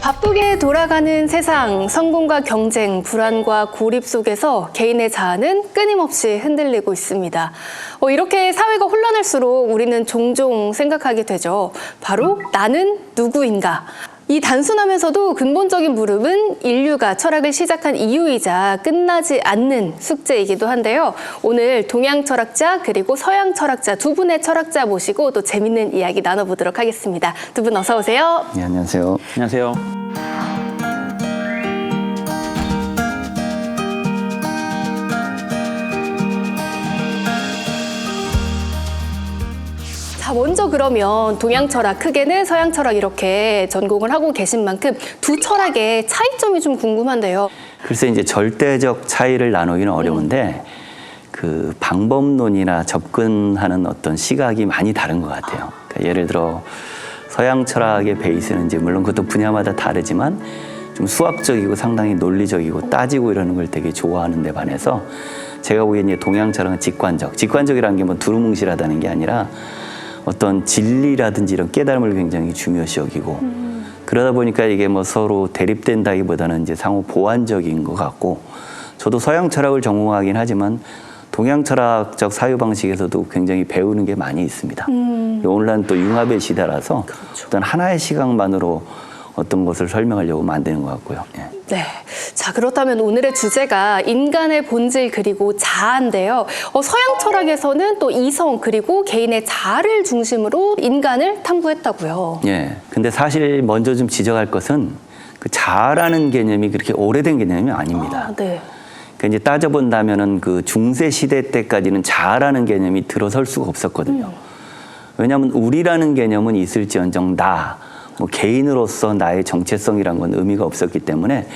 바쁘게 돌아가는 세상, 성공과 경쟁, 불안과 고립 속에서 개인의 자아는 끊임없이 흔들리고 있습니다. 이렇게 사회가 혼란할수록 우리는 종종 생각하게 되죠. 바로 나는 누구인가? 이 단순하면서도 근본적인 물음은 인류가 철학을 시작한 이유이자 끝나지 않는 숙제이기도 한데요. 오늘 동양 철학자 그리고 서양 철학자 두 분의 철학자 모시고 또 재밌는 이야기 나눠보도록 하겠습니다. 두 분 어서 오세요. 네, 안녕하세요. 안녕하세요. 자, 먼저 그러면 동양 철학, 크게는 서양 철학 이렇게 전공을 하고 계신 만큼 두 철학의 차이점이 좀 궁금한데요. 글쎄 이제 절대적 차이를 나누기는 어려운데 그 방법론이나 접근하는 어떤 시각이 많이 다른 것 같아요. 그러니까 예를 들어 서양 철학의 베이스는 이제 물론 그것도 분야마다 다르지만 좀 수학적이고 상당히 논리적이고 따지고 이러는 걸 되게 좋아하는 데 반해서 제가 보기엔 이제 동양 철학은 직관적. 직관적이라는 게 뭐 두루뭉실하다는 게 아니라 어떤 진리라든지 이런 깨달음을 굉장히 중요시 여기고 그러다 보니까 이게 뭐 서로 대립된다기보다는 이제 상호 보완적인 것 같고 저도 서양 철학을 전공하긴 하지만 동양 철학적 사유 방식에서도 굉장히 배우는 게 많이 있습니다. 오늘날 또 융합의 시대라서 그렇죠. 어떤 하나의 시각만으로 어떤 것을 설명하려고 만드는 것 같고요. 예. 네. 자, 그렇다면 오늘의 주제가 인간의 본질 그리고 자아인데요. 서양 철학에서는 또 이성 그리고 개인의 자아를 중심으로 인간을 탐구했다고요. 예. 근데 사실 먼저 좀 지적할 것은 그 자아라는 개념이 그렇게 오래된 개념이 아닙니다. 아, 네. 그러니까 이제 따져본다면은 그 중세 시대 때까지는 자아라는 개념이 들어설 수가 없었거든요. 왜냐하면 우리라는 개념은 있을지언정 뭐 개인으로서 나의 정체성이란 건 의미가 없었기 때문에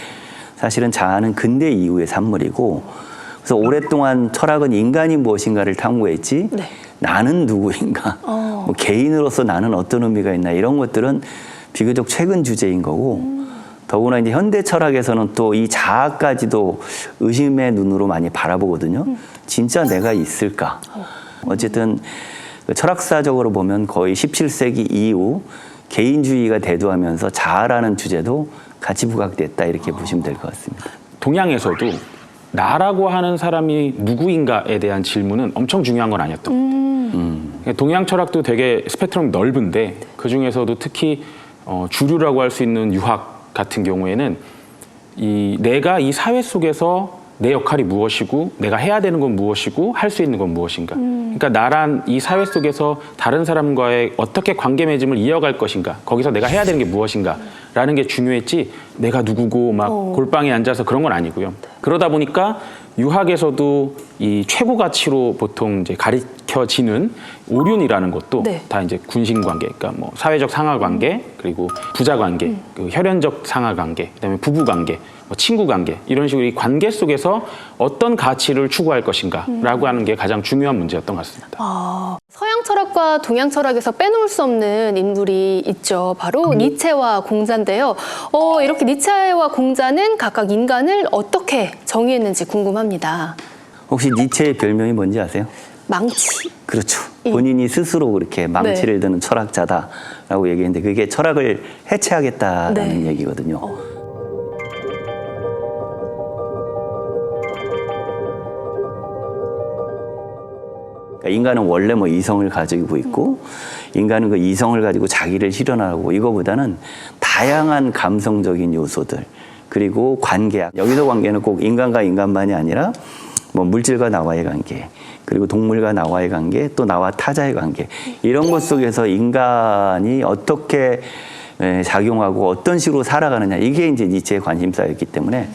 사실은 자아는 근대 이후의 산물이고 그래서 오랫동안 철학은 인간이 무엇인가를 탐구했지 네. 나는 누구인가 뭐 개인으로서 나는 어떤 의미가 있나 이런 것들은 비교적 최근 주제인 거고 더구나 이제 현대 철학에서는 또 이 자아까지도 의심의 눈으로 많이 바라보거든요. 진짜 내가 있을까? 어쨌든 철학사적으로 보면 거의 17세기 이후 개인주의가 대두하면서 자아라는 주제도 같이 부각됐다 이렇게 보시면 될 것 같습니다. 동양에서도 나라고 하는 사람이 누구인가에 대한 질문은 엄청 중요한 건 아니었던 동양 철학도 되게 스펙트럼이 넓은데 그중에서도 특히 주류라고 할 수 있는 유학 같은 경우에는 내가 이 사회 속에서 내 역할이 무엇이고 내가 해야 되는 건 무엇이고 할 수 있는 건 무엇인가. 그러니까 나란 이 사회 속에서 다른 사람과의 어떻게 관계 맺음을 이어갈 것인가. 거기서 내가 해야 되는 게 무엇인가 라는 게 중요했지 내가 누구고 막 골방에 앉아서 그런 건 아니고요. 그러다 보니까 유학에서도 이 최고 가치로 보통 이제 가르쳐지는 오륜이라는 것도 네. 다 이제 군신 관계, 그러니까 뭐 사회적 상하 관계, 그리고 부자 관계, 그 혈연적 상하 관계, 그다음에 부부 관계, 뭐 친구 관계 이런 식으로 이 관계 속에서 어떤 가치를 추구할 것인가라고 하는 게 가장 중요한 문제였던 것 같습니다. 서양 철학과 동양 철학에서 빼놓을 수 없는 인물이 있죠. 바로 니체와 공자인데요. 이렇게 니체와 공자는 각각 인간을 어떻게 정의했는지 궁금합니다. 혹시 니체의 별명이 뭔지 아세요? 망치. 그렇죠. 본인이 스스로 그렇게 망치를 드는 철학자다라고 얘기했는데 그게 철학을 해체하겠다라는 네. 얘기거든요. 그러니까 인간은 원래 뭐 이성을 가지고 있고 인간은 그 이성을 가지고 자기를 실현하고 이거보다는 다양한 감성적인 요소들 그리고 관계 여기서 관계는 꼭 인간과 인간만이 아니라 뭐 물질과 나와의 관계 그리고 동물과 나와의 관계 또 나와 타자의 관계 이런 것 속에서 인간이 어떻게 작용하고 어떤 식으로 살아가느냐 이게 이제 니체의 관심사였기 때문에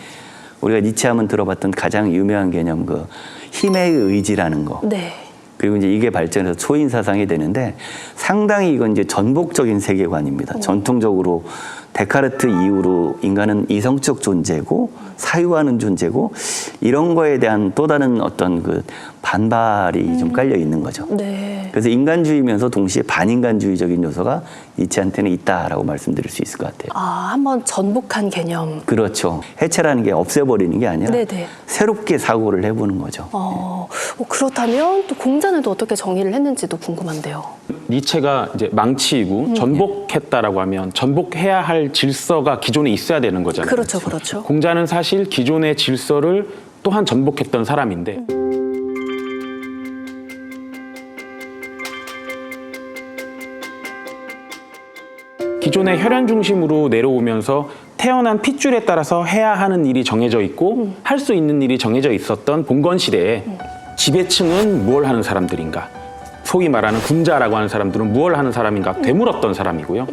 우리가 니체 하면 들어봤던 가장 유명한 개념 그 힘의 의지라는 거. 네. 그리고 이제 이게 발전해서 초인 사상이 되는데 상당히 이건 이제 전복적인 세계관입니다. 전통적으로 데카르트 이후로 인간은 이성적 존재고 사유하는 존재고 이런 거에 대한 또 다른 어떤 그 반발이 좀 깔려 있는 거죠. 네. 그래서 인간주의면서 동시에 반인간주의적인 요소가 니체한테는 있다라고 말씀드릴 수 있을 것 같아요. 한번 전복한 개념. 그렇죠. 해체라는 게 없애버리는 게 아니라 네네. 새롭게 사고를 해보는 거죠. 그렇다면 또 공자는 또 어떻게 정의를 했는지도 궁금한데요. 니체가 이제 망치이고 전복했다라고 하면 전복해야 할 질서가 기존에 있어야 되는 거잖아요. 그렇죠, 그렇죠. 공자는 사실 기존의 질서를 또한 전복했던 사람인데 기존의 혈연 중심으로 내려오면서 태어난 핏줄에 따라서 해야 하는 일이 정해져 있고 할 수 있는 일이 정해져 있었던 봉건 시대에 지배층은 무엇을 하는 사람들인가, 소위 말하는 군자라고 하는 사람들은 무엇을 하는 사람인가 되물었던 사람이고요.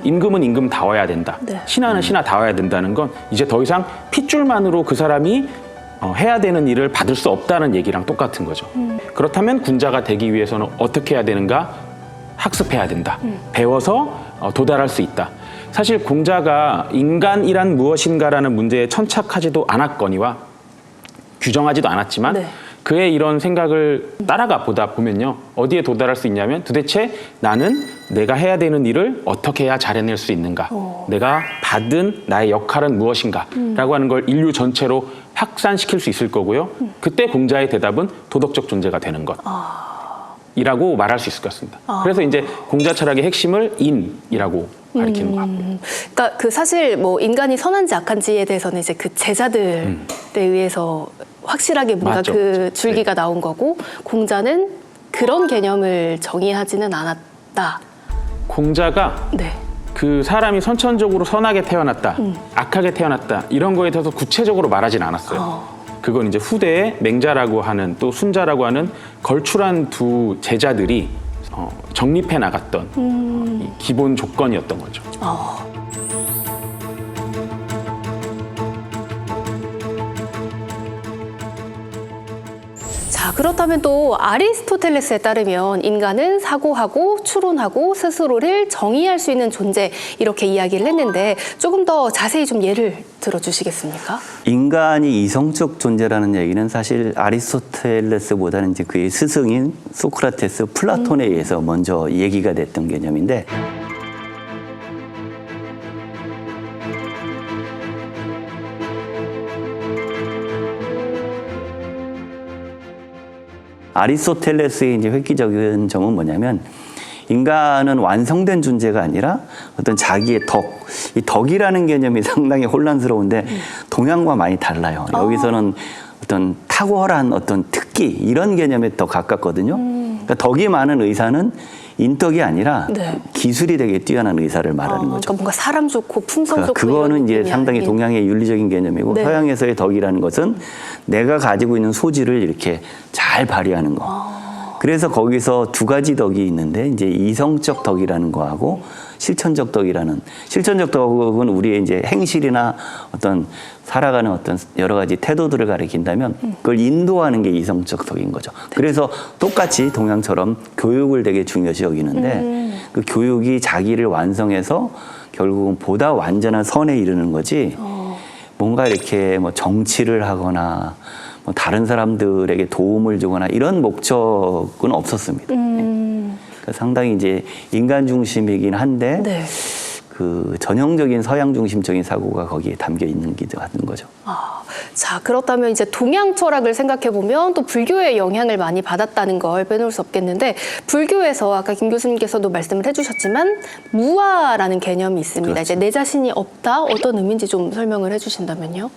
임금은 임금 다워야 된다. 네. 신하는 신하 다워야 된다는 건 이제 더 이상 핏줄만으로 그 사람이 해야 되는 일을 받을 수 없다는 얘기랑 똑같은 거죠. 그렇다면 군자가 되기 위해서는 어떻게 해야 되는가? 학습해야 된다. 배워서 도달할 수 있다. 사실 공자가 인간이란 무엇인가라는 문제에 천착하지도 않았거니와 규정하지도 않았지만 네. 그의 이런 생각을 따라가 보다 보면요. 어디에 도달할 수 있냐면 도대체 나는 내가 해야 되는 일을 어떻게 해야 잘해낼 수 있는가. 내가 받은 나의 역할은 무엇인가 라고 하는 걸 인류 전체로 확산시킬 수 있을 거고요. 그때 공자의 대답은 도덕적 존재가 되는 것. 이라고 말할 수 있을 것 같습니다. 그래서 이제 공자 철학의 핵심을 인이라고 가리키는 것 같고요. 그러니까 그 사실 뭐 인간이 선한지 악한지에 대해서는 이제 그 제자들에 의해서 확실하게 뭔가 맞죠. 그 줄기가 나온 거고 공자는 그런 개념을 정의하지는 않았다. 공자가 네. 그 사람이 선천적으로 선하게 태어났다, 악하게 태어났다 이런 거에 대해서 구체적으로 말하진 않았어요. 그건 이제 후대에 맹자라고 하는 또 순자라고 하는 걸출한 두 제자들이 정립해 나갔던 이 기본 조건이었던 거죠. 자, 그렇다면 또 아리스토텔레스에 따르면 인간은 사고하고 추론하고 스스로를 정의할 수 있는 존재 이렇게 이야기를 했는데 조금 더 자세히 좀 예를 들어주시겠습니까? 인간이 이성적 존재라는 얘기는 사실 아리스토텔레스보다는 이제 그의 스승인 소크라테스, 플라톤에 의해서 먼저 얘기가 됐던 개념인데 아리스토텔레스의 이제 획기적인 점은 뭐냐면 인간은 완성된 존재가 아니라 어떤 자기의 덕, 이 덕이라는 개념이 상당히 혼란스러운데 동양과 많이 달라요. 여기서는 어떤 탁월한 어떤 특기 이런 개념에 더 가깝거든요. 그러니까 덕이 많은 의사는 인덕이 아니라 네. 기술이 되게 뛰어난 의사를 말하는 거죠. 그러니까 뭔가 사람 좋고 품성 좋고 그거는 이런 이제 느낌이 상당히 아닌. 동양의 윤리적인 개념이고 네. 서양에서의 덕이라는 것은 내가 가지고 있는 소질을 이렇게 잘 발휘하는 거. 그래서 거기서 두 가지 덕이 있는데 이제 이성적 덕이라는 거하고 실천적 덕이라는 실천적 덕은 우리의 이제 행실이나 어떤 살아가는 어떤 여러 가지 태도들을 가리킨다면 그걸 인도하는 게 이성적 덕인 거죠. 그래서 똑같이 동양처럼 교육을 되게 중요시 여기는데 그 교육이 자기를 완성해서 결국은 보다 완전한 선에 이르는 거지 뭔가 이렇게 뭐 정치를 하거나 뭐 다른 사람들에게 도움을 주거나 이런 목적은 없었습니다. 그러니까 상당히 이제 인간 중심이긴 한데 네. 그 전형적인 서양 중심적인 사고가 거기에 담겨 있는 게 같은 거죠. 자, 그렇다면 이제 동양 철학을 생각해 보면 또 불교의 영향을 많이 받았다는 걸 빼놓을 수 없겠는데 불교에서 아까 김 교수님께서도 말씀을 해주셨지만 무아라는 개념이 있습니다. 그렇죠. 이제 내 자신이 없다 어떤 의미인지 좀 설명을 해주신다면요.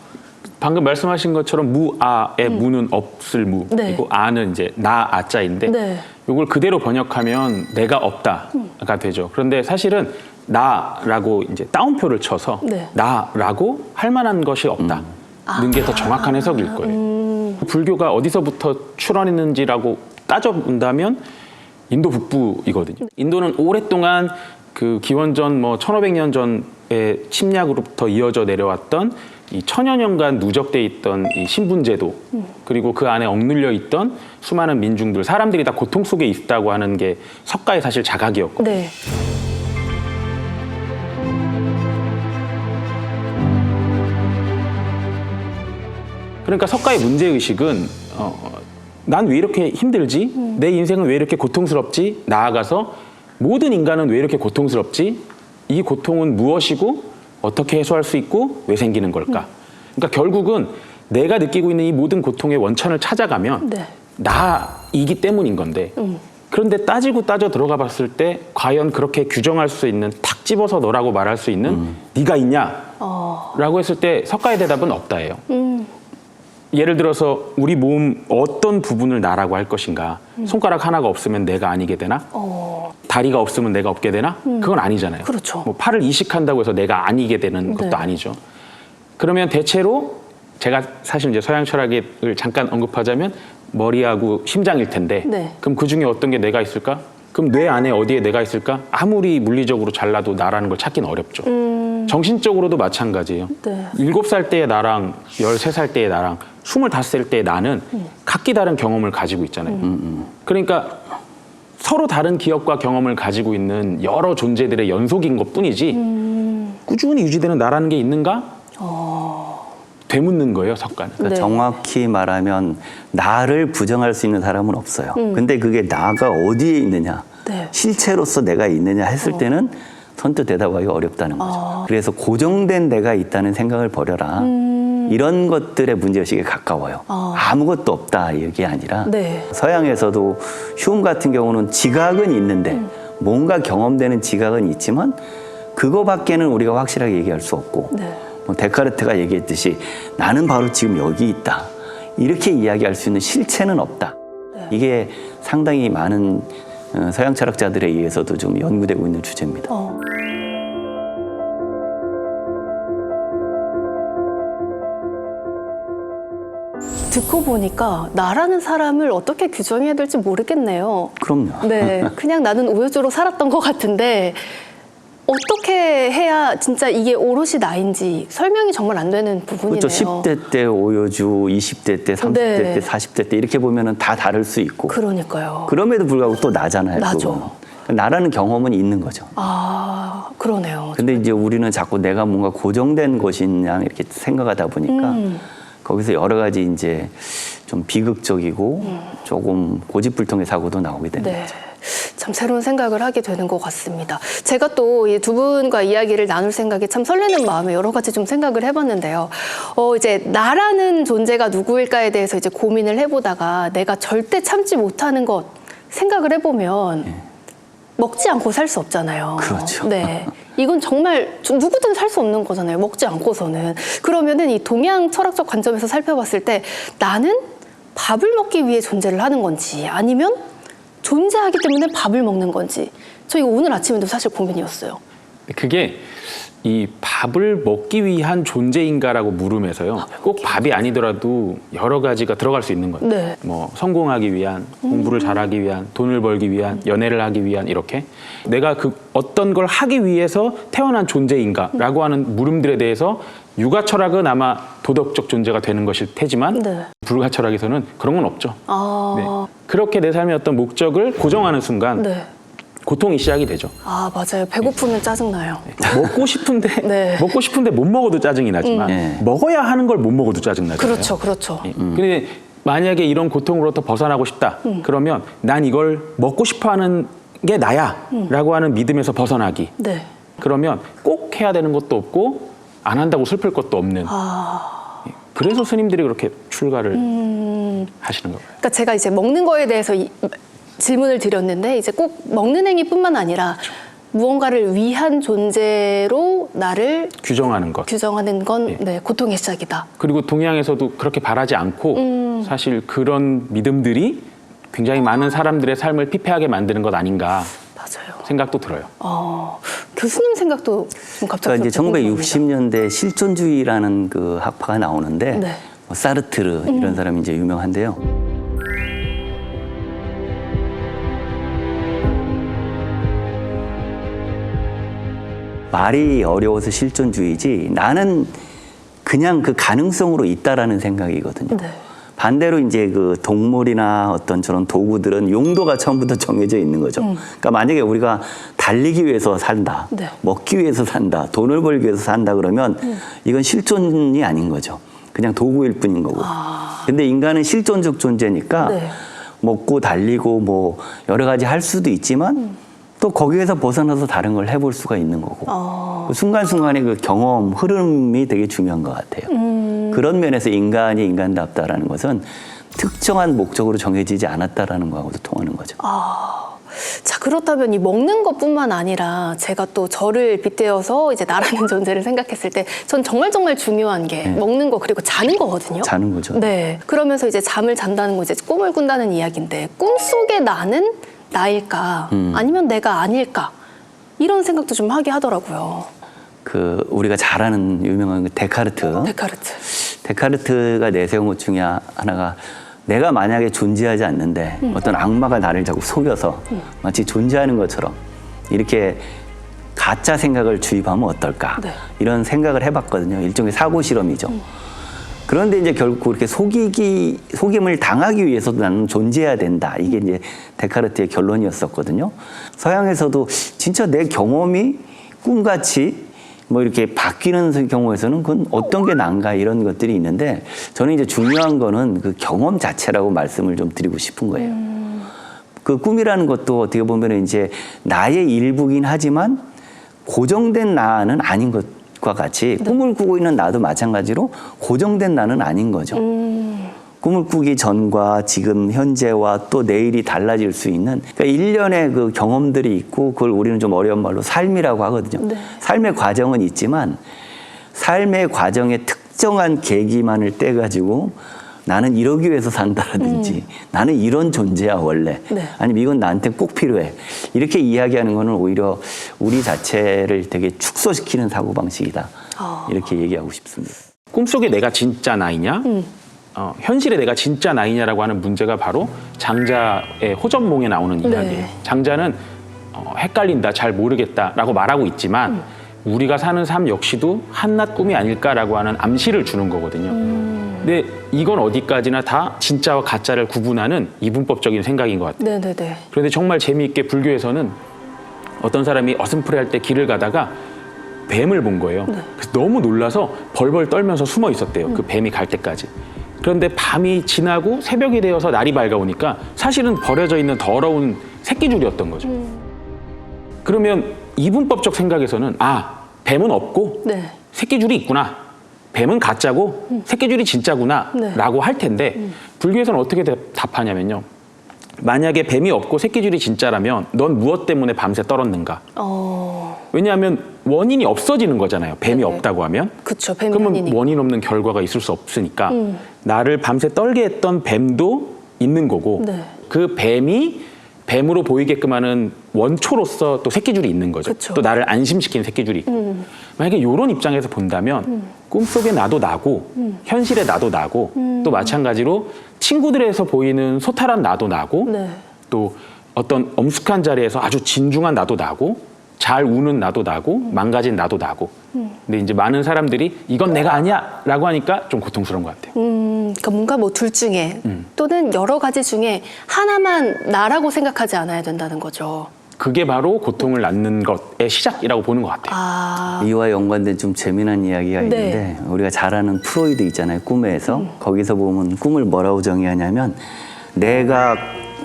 방금 말씀하신 것처럼 무아의 무는 없을 무, 네. 그리고 아는 이제 나 아자인데 네. 이걸 그대로 번역하면 내가 없다가 되죠. 그런데 사실은 나라고 이제 따옴표를 쳐서 네. 나라고 할 만한 것이 없다는 게 더 정확한 해석일 거예요. 불교가 어디서부터 출원했는지라고 따져본다면 인도 북부이거든요. 인도는 오랫동안 그 기원전 뭐 1500년 전의 침략으로부터 이어져 내려왔던 이 천여 년간 누적돼 있던 이 신분제도 그리고 그 안에 억눌려 있던 수많은 민중들 사람들이 다 고통 속에 있다고 하는 게 석가의 사실 자각이었고 네. 그러니까 석가의 문제의식은 난 왜 이렇게 힘들지? 내 인생은 왜 이렇게 고통스럽지? 나아가서 모든 인간은 왜 이렇게 고통스럽지? 이 고통은 무엇이고 어떻게 해소할 수 있고 왜 생기는 걸까? 그러니까 결국은 내가 느끼고 있는 이 모든 고통의 원천을 찾아가면 네. 나이기 때문인 건데 그런데 따지고 따져 들어가 봤을 때 과연 그렇게 규정할 수 있는 탁 집어서 너라고 말할 수 있는 네가 있냐? 라고 했을 때 석가의 대답은 없다예요. 예를 들어서 우리 몸 어떤 부분을 나라고 할 것인가? 손가락 하나가 없으면 내가 아니게 되나? 다리가 없으면 내가 없게 되나? 그건 아니잖아요. 그렇죠. 뭐 팔을 이식한다고 해서 내가 아니게 되는 것도 네. 아니죠. 그러면 대체로 제가 사실 이제 서양 철학을 잠깐 언급하자면 머리하고 심장일 텐데 네. 그럼 그 중에 어떤 게 내가 있을까? 그럼 뇌 안에 어디에 내가 있을까? 아무리 물리적으로 잘라도 나라는 걸 찾기는 어렵죠. 정신적으로도 마찬가지예요. 네. 7살 때의 나랑 13살 때의 나랑 25살 때의 나는 각기 다른 경험을 가지고 있잖아요. 그러니까 서로 다른 기억과 경험을 가지고 있는 여러 존재들의 연속인 것뿐이지 꾸준히 유지되는 나라는 게 있는가? 되묻는 거예요, 석가는. 그러니까 네. 정확히 말하면 나를 부정할 수 있는 사람은 없어요. 근데 그게 나가 어디에 있느냐, 네. 실체로서 내가 있느냐 했을 때는 선뜻 대답하기가 어렵다는 거죠. 그래서 고정된 내가 있다는 생각을 버려라. 이런 것들의 문제의식에 가까워요. 아무것도 없다 이게 아니라 네. 서양에서도 휴움 같은 경우는 지각은 있는데 뭔가 경험되는 지각은 있지만 그거밖에는 우리가 확실하게 얘기할 수 없고 네. 뭐 데카르트가 얘기했듯이 나는 바로 지금 여기 있다. 이렇게 이야기할 수 있는 실체는 없다. 이게 상당히 많은 서양 철학자들에 의해서도 좀 연구되고 있는 주제입니다. 듣고 보니까 나라는 사람을 어떻게 규정해야 될지 모르겠네요. 그럼요. 네, 그냥 나는 우유주로 살았던 것 같은데 어떻게 해야 진짜 이게 오롯이 나인지 설명이 정말 안 되는 부분이네요. 그렇죠. 10대 때 오여주, 20대 때, 30대 네. 때, 40대 때 이렇게 보면은 다 다를 수 있고. 그러니까요. 그럼에도 불구하고 또 나잖아요. 나죠. 그건. 나라는 경험은 있는 거죠. 아, 그러네요. 근데 이제 우리는 자꾸 내가 뭔가 고정된 것이냐 이렇게 생각하다 보니까 거기서 여러 가지 이제 좀 비극적이고 조금 고집불통의 사고도 나오게 되는 네. 거죠. 참 새로운 생각을 하게 되는 것 같습니다. 제가 또 이 두 분과 이야기를 나눌 생각에 참 설레는 마음에 여러 가지 좀 생각을 해봤는데요. 이제 나라는 존재가 누구일까에 대해서 이제 고민을 해보다가 내가 절대 참지 못하는 것 생각을 해보면 먹지 않고 살 수 없잖아요. 그렇죠. 네. 이건 정말 누구든 살 수 없는 거잖아요. 먹지 않고서는. 그러면은 이 동양 철학적 관점에서 살펴봤을 때 나는 밥을 먹기 위해 존재를 하는 건지 아니면 존재하기 때문에 밥을 먹는 건지 저 이거 오늘 아침에도 사실 고민이었어요. 그게 이 밥을 먹기 위한 존재인가라고 물으면서요. 꼭 밥이 아니더라도 여러 가지가 들어갈 수 있는 거예요. 네. 뭐 성공하기 위한, 공부를 잘하기 위한, 돈을 벌기 위한, 연애를 하기 위한 이렇게 내가 그 어떤 걸 하기 위해서 태어난 존재인가라고 하는 물음들에 대해서 육아 철학은 아마 도덕적 존재가 되는 것일 테지만 네. 불가 철학에서는 그런 건 없죠. 아, 네. 그렇게 내 삶의 어떤 목적을 고정하는 순간 네. 고통이 시작이 되죠. 아, 맞아요. 배고프면 짜증나요. 먹고 싶은데 네. 먹고 싶은데 못 먹어도 짜증이 나지만 네. 먹어야 하는 걸 못 먹어도 짜증 나잖아요. 그렇죠, 그렇죠. 근데 만약에 이런 고통으로부터 벗어나고 싶다. 그러면 난 이걸 먹고 싶어하는 게 나야라고 하는 믿음에서 벗어나기. 네. 그러면 꼭 해야 되는 것도 없고 안 한다고 슬플 것도 없는. 그래서 스님들이 그렇게 출가를 하시는 거예요. 그러니까 제가 이제 먹는 거에 대해서 질문을 드렸는데 이제 꼭 먹는 행위뿐만 아니라 무언가를 위한 존재로 나를 규정하는 것. 규정하는 건 네, 고통의 시작이다. 그리고 동양에서도 그렇게 바라지 않고 사실 그런 믿음들이 굉장히 많은 사람들의 삶을 피폐하게 만드는 것 아닌가 맞아요. 생각도 들어요. 교수님 생각도 좀 갑자기 그러니까 이제 1960년대 실존주의라는 그 학파가 나오는데 네. 뭐 사르트르 이런 사람이 이제 유명한데요. 말이 어려워서 실존주의지 나는 그냥 그 가능성으로 있다라는 생각이거든요. 네. 반대로 이제 그 동물이나 어떤 저런 도구들은 용도가 처음부터 정해져 있는 거죠. 그러니까 만약에 우리가 달리기 위해서 산다, 네. 먹기 위해서 산다, 돈을 벌기 위해서 산다 그러면 이건 실존이 아닌 거죠. 그냥 도구일 뿐인 거고. 근데 인간은 실존적 존재니까 네. 먹고 달리고 뭐 여러 가지 할 수도 있지만 또 거기에서 벗어나서 다른 걸 해볼 수가 있는 거고 그 순간순간의 그 경험, 흐름이 되게 중요한 것 같아요. 그런 면에서 인간이 인간답다라는 것은 특정한 목적으로 정해지지 않았다라는 거하고도 통하는 거죠. 자, 그렇다면 이 먹는 것뿐만 아니라 제가 또 저를 빗대어서 이제 나라는 존재를 생각했을 때 전 정말 중요한 게 먹는 거 그리고 자는 거거든요. 자는 거죠. 네. 그러면서 이제 잠을 잔다는 거 이제 꿈을 꾼다는 이야기인데 꿈속의 나는 나일까 아니면 내가 아닐까 이런 생각도 좀 하게 하더라고요. 그 우리가 잘 아는 유명한 그 데카르트. 데카르트가 내세운 것 중에 하나가 내가 만약에 존재하지 않는데 어떤 악마가 나를 자꾸 속여서 마치 존재하는 것처럼 이렇게 가짜 생각을 주입하면 어떨까 네. 이런 생각을 해봤거든요. 일종의 사고 실험이죠. 그런데 이제 결국 그렇게 속임을 당하기 위해서도 나는 존재해야 된다. 이게 이제 데카르트의 결론이었었거든요. 서양에서도 진짜 내 경험이 꿈같이 뭐 이렇게 바뀌는 경우에서는 그건 어떤 게 난가 이런 것들이 있는데 저는 이제 중요한 거는 그 경험 자체라고 말씀을 좀 드리고 싶은 거예요. 그 꿈이라는 것도 어떻게 보면 이제 나의 일부긴 하지만 고정된 나는 아닌 것과 같이 꿈을 꾸고 있는 나도 마찬가지로 고정된 나는 아닌 거죠. 꿈을 꾸기 전과 지금 현재와 또 내일이 달라질 수 있는 그러니까 일련의 그 경험들이 있고 그걸 우리는 좀 어려운 말로 삶이라고 하거든요. 네. 삶의 과정은 있지만 삶의 과정에 특정한 계기만을 떼가지고 나는 이러기 위해서 산다라든지 나는 이런 존재야 원래 네. 아니면 이건 나한테 꼭 필요해 이렇게 이야기하는 거는 오히려 우리 자체를 되게 축소시키는 사고방식이다 이렇게 얘기하고 싶습니다. 꿈속에 내가 진짜 나이냐? 현실에 내가 진짜 나이냐라고 하는 문제가 바로 장자의 호전몽에 나오는 이야기예요. 네. 장자는 헷갈린다, 잘 모르겠다라고 말하고 있지만 우리가 사는 삶 역시도 한낱 꿈이 아닐까라고 하는 암시를 주는 거거든요. 근데 이건 어디까지나 다 진짜와 가짜를 구분하는 이분법적인 생각인 것 같아요. 네네네. 그런데 정말 재미있게 불교에서는 어떤 사람이 어슴푸레할 때 길을 가다가 뱀을 본 거예요. 그래서 너무 놀라서 벌벌 떨면서 숨어 있었대요. 그 뱀이 갈 때까지. 그런데 밤이 지나고 새벽이 되어서 날이 밝아오니까 사실은 버려져 있는 더러운 새끼줄이었던 거죠. 그러면 이분법적 생각에서는 뱀은 없고 네. 새끼줄이 있구나. 뱀은 가짜고 새끼줄이 진짜구나 네. 라고 할 텐데 불교에서는 어떻게 답하냐면요. 만약에 뱀이 없고 새끼줄이 진짜라면 넌 무엇 때문에 밤새 떨었는가? 왜냐하면 원인이 없어지는 거잖아요. 뱀이 네네. 없다고 하면. 그쵸. 뱀이 그러면 아니니까. 원인 없는 결과가 있을 수 없으니까 나를 밤새 떨게 했던 뱀도 있는 거고 네. 그 뱀이 뱀으로 보이게끔 하는 원초로서 또 새끼줄이 있는 거죠. 그쵸. 또 나를 안심시키는 새끼줄이 있고. 만약에 이런 입장에서 본다면 꿈속에 나도 나고 현실에 나도 나고 또 마찬가지로 친구들에서 보이는 소탈한 나도 나고 네. 또 어떤 엄숙한 자리에서 아주 진중한 나도 나고 잘 우는 나도 나고 망가진 나도 나고 근데 이제 많은 사람들이 이건 내가 아니야 라고 하니까 좀 고통스러운 것 같아요. 그러니까 뭔가 뭐 둘 중에 또는 여러 가지 중에 하나만 나라고 생각하지 않아야 된다는 거죠. 그게 바로 고통을 낳는 것의 시작이라고 보는 것 같아요. 이와 연관된 좀 재미난 이야기가 네. 있는데 우리가 잘 아는 프로이드 있잖아요. 꿈에서 거기서 보면 꿈을 뭐라고 정의하냐면 내가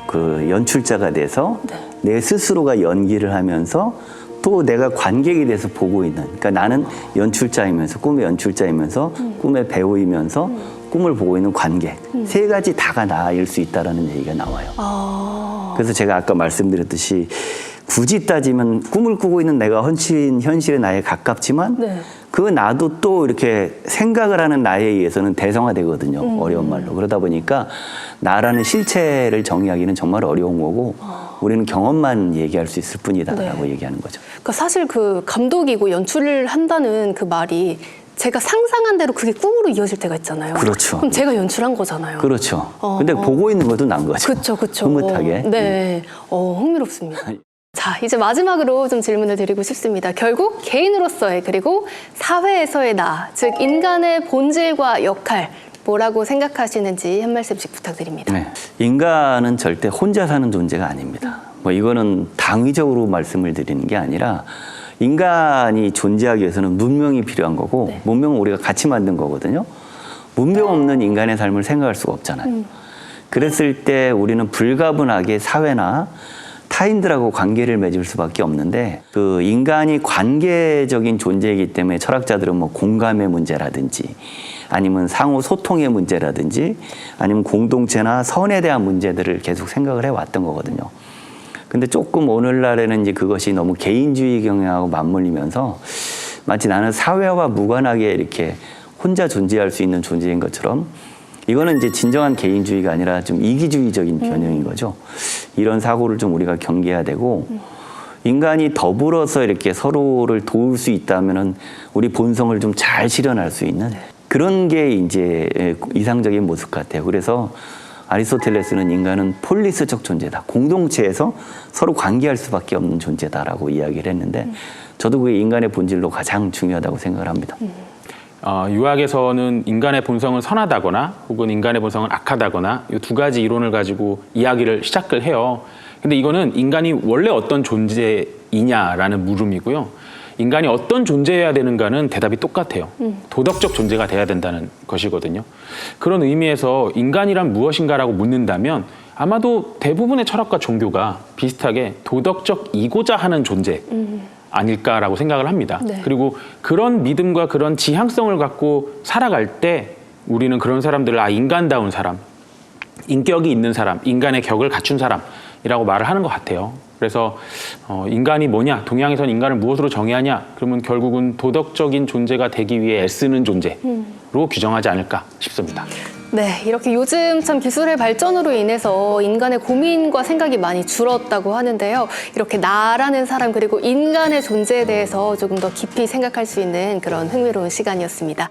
그 연출자가 돼서 내 스스로가 연기를 하면서 또 내가 관객이 돼서 보고 있는 그러니까 나는 연출자이면서 꿈의 연출자이면서 꿈의 배우이면서 꿈을 보고 있는 관객 세 가지 다가 나일 수 있다라는 얘기가 나와요. 그래서 제가 아까 말씀드렸듯이 굳이 따지면 꿈을 꾸고 있는 내가 현실의 나에 가깝지만 네. 그 나도 또 이렇게 생각을 하는 나에 의해서는 대성화되거든요. 어려운 말로. 그러다 보니까 나라는 실체를 정의하기는 정말 어려운 거고 우리는 경험만 얘기할 수 있을 뿐이다라고 네. 얘기하는 거죠. 그러니까 사실 그 감독이고 연출을 한다는 그 말이 제가 상상한 대로 그게 꿈으로 이어질 때가 있잖아요. 그렇죠. 그럼 제가 연출한 거잖아요. 그렇죠. 근데 보고 있는 것도 난 거죠. 그렇죠. 흐뭇하게. 네, 흥미롭습니다. 자, 이제 마지막으로 좀 질문을 드리고 싶습니다. 결국 개인으로서의 그리고 사회에서의 나, 즉 인간의 본질과 역할 뭐라고 생각하시는지 한 말씀씩 부탁드립니다. 네. 인간은 절대 혼자 사는 존재가 아닙니다. 뭐 이거는 당위적으로 말씀을 드리는 게 아니라 인간이 존재하기 위해서는 문명이 필요한 거고 네. 문명은 우리가 같이 만든 거거든요. 문명 없는 인간의 삶을 생각할 수가 없잖아요. 그랬을 때 우리는 불가분하게 사회나 타인들하고 관계를 맺을 수밖에 없는데 그 인간이 관계적인 존재이기 때문에 철학자들은 뭐 공감의 문제라든지 아니면 상호 소통의 문제라든지 아니면 공동체나 선에 대한 문제들을 계속 생각을 해왔던 거거든요. 근데 조금 오늘날에는 이제 그것이 너무 개인주의 경향하고 맞물리면서 마치 나는 사회와 무관하게 이렇게 혼자 존재할 수 있는 존재인 것처럼 이거는 이제 진정한 개인주의가 아니라 좀 이기주의적인 변형인 거죠. 이런 사고를 좀 우리가 경계해야 되고 인간이 더불어서 이렇게 서로를 도울 수 있다면은 우리 본성을 좀 잘 실현할 수 있는 그런 게 이제 이상적인 모습 같아요. 그래서 아리스토텔레스는 인간은 폴리스적 존재다. 공동체에서 서로 관계할 수밖에 없는 존재다라고 이야기를 했는데 저도 그게 인간의 본질로 가장 중요하다고 생각을 합니다. 유학에서는 인간의 본성은 선하다거나 혹은 인간의 본성은 악하다거나 이 두 가지 이론을 가지고 이야기를 시작을 해요. 근데 이거는 인간이 원래 어떤 존재이냐라는 물음이고요. 인간이 어떤 존재여야 되는가는 대답이 똑같아요. 도덕적 존재가 돼야 된다는 것이거든요. 그런 의미에서 인간이란 무엇인가라고 묻는다면 아마도 대부분의 철학과 종교가 비슷하게 도덕적이고자 하는 존재 아닐까라고 생각을 합니다. 네. 그리고 그런 믿음과 그런 지향성을 갖고 살아갈 때 우리는 그런 사람들을 인간다운 사람, 인격이 있는 사람, 인간의 격을 갖춘 사람이라고 말을 하는 것 같아요. 그래서 인간이 뭐냐, 동양에서는 인간을 무엇으로 정의하냐, 그러면 결국은 도덕적인 존재가 되기 위해 애쓰는 존재로 규정하지 않을까 싶습니다. 네, 이렇게 요즘 참 기술의 발전으로 인해서 인간의 고민과 생각이 많이 줄었다고 하는데요. 이렇게 나라는 사람 그리고 인간의 존재에 대해서 조금 더 깊이 생각할 수 있는 그런 흥미로운 시간이었습니다.